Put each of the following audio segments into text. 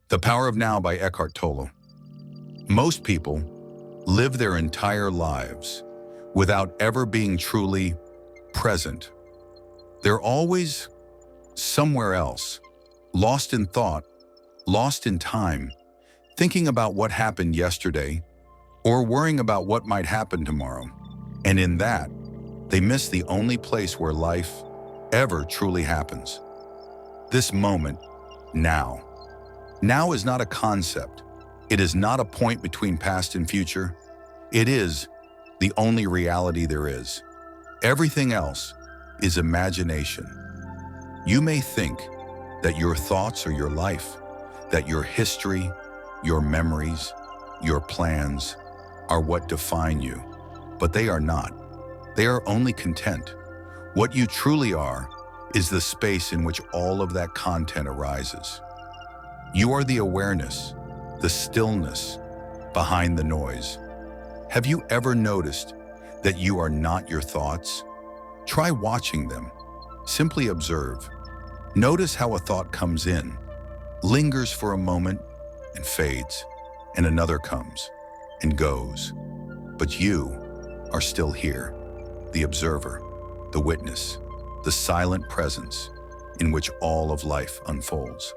The Power of Now by Eckhart Tolle. Most people live their entire lives without ever being truly present. They're always somewhere else, lost in thought, lost in time, thinking about what happened yesterday or worrying about what might happen tomorrow. And in that, they miss the only place where life ever truly happens. This moment, now. Now is not a concept. It is not a point between past and future. It is the only reality there is. Everything else is imagination. You may think that your thoughts are your life, that your history, your memories, your plans are what define you, but they are not. They are only content. What you truly are is the space in which all of that content arises. You are the awareness, the stillness behind the noise. Have you ever noticed that you are not your thoughts? Try watching them. Simply observe. Notice how a thought comes in, lingers for a moment, and fades, and another comes and goes. But you are still here, the observer, the witness, the silent presence in which all of life unfolds.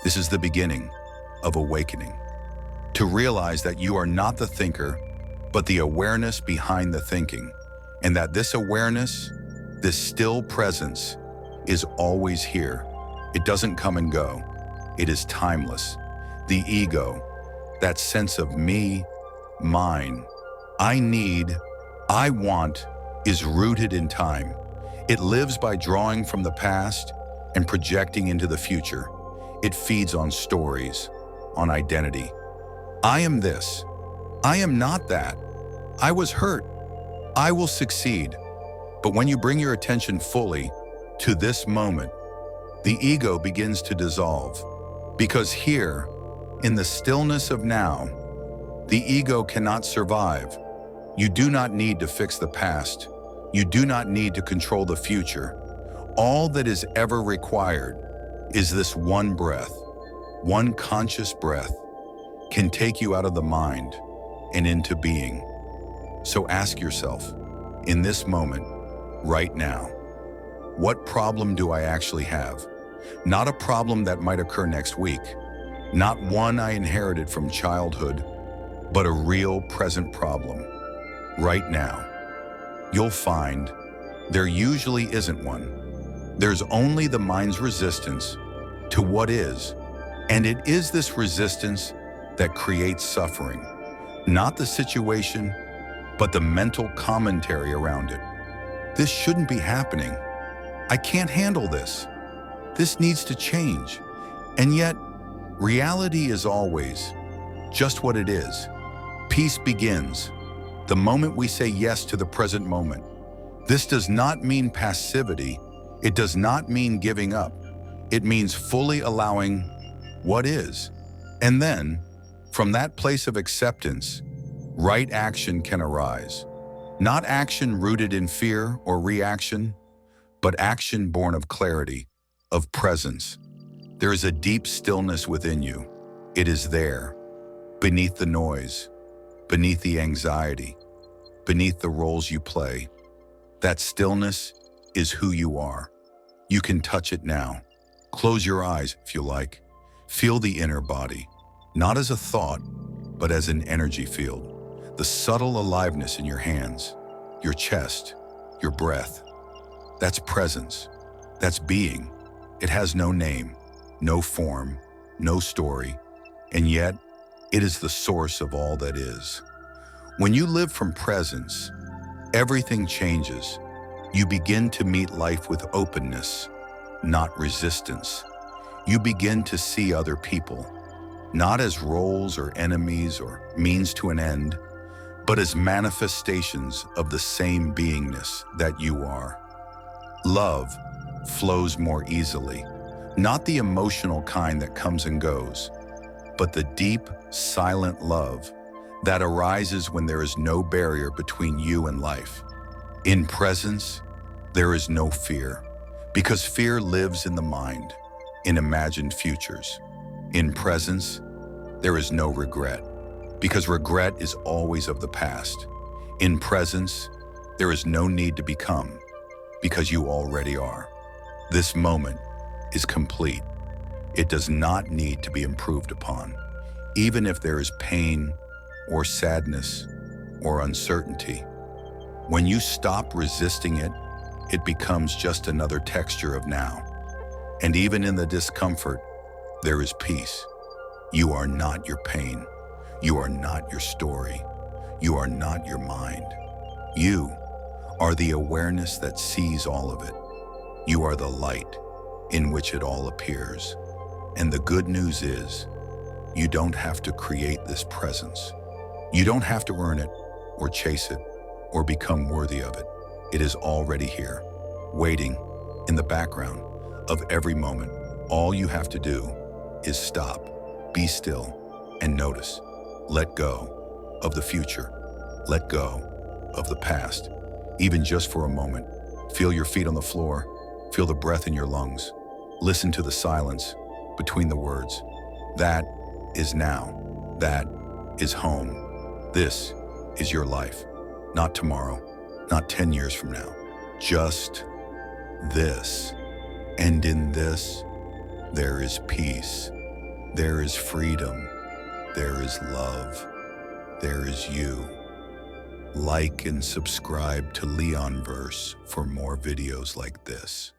This is the beginning of awakening. To realize that you are not the thinker, but the awareness behind the thinking, and that this awareness, this still presence, is always here. It doesn't come and go. It is timeless. The ego, that sense of me, mine, I need, I want, is rooted in time. It lives by drawing from the past and projecting into the future. It feeds on stories, on identity. I am this. I am not that. I was hurt. I will succeed. But when you bring your attention fully to this moment, the ego begins to dissolve. Because here, in the stillness of now, the ego cannot survive. You do not need to fix the past. You do not need to control the future. All that is ever required is this one breath. One conscious breath can take you out of the mind and into being. So ask yourself, in this moment, right now, what problem do I actually have? Not a problem that might occur next week, not one I inherited from childhood, but a real present problem, right now. You'll find there usually isn't one. There's only the mind's resistance to what is, and it is this resistance that creates suffering. Not the situation, but the mental commentary around it. This shouldn't be happening. I can't handle this. This needs to change. And yet, reality is always just what it is. Peace begins the moment we say yes to the present moment. This does not mean passivity. It does not mean giving up. It means fully allowing what is. And then, from that place of acceptance, right action can arise. Not action rooted in fear or reaction, but action born of clarity, of presence. There is a deep stillness within you. It is there, beneath the noise, beneath the anxiety, beneath the roles you play. That stillness is who you are. You can touch it now. Close your eyes if you like. Feel the inner body, not as a thought, but as an energy field. The subtle aliveness in your hands, your chest, your breath. That's presence. That's being. It has no name, no form, no story, and yet it is the source of all that is. When you live from presence, everything changes. You begin to meet life with openness, not resistance. You begin to see other people, not as roles or enemies or means to an end, but as manifestations of the same beingness that you are. Love flows more easily, not the emotional kind that comes and goes, but the deep, silent love that arises when there is no barrier between you and life. In presence, there is no fear, because fear lives in the mind, in imagined futures. In presence, there is no regret, because regret is always of the past. In presence, there is no need to become, because you already are. This moment is complete. It does not need to be improved upon, even if there is pain or sadness or uncertainty. When you stop resisting it, it becomes just another texture of now. And even in the discomfort, there is peace. You are not your pain. You are not your story. You are not your mind. You are the awareness that sees all of it. You are the light in which it all appears. And the good news is, you don't have to create this presence. You don't have to earn it or chase it or become worthy of it. It is already here, waiting in the background of every moment. All you have to do is stop, be still, and notice. Let go of the future. Let go of the past. Even just for a moment, feel your feet on the floor. Feel the breath in your lungs. Listen to the silence between the words. That is now. That is home. This is your life. Not tomorrow, not 10 years from now. Just this. And in this, there is peace. There is freedom. There is love. There is you. Like and subscribe to Leon Verse for more videos like this.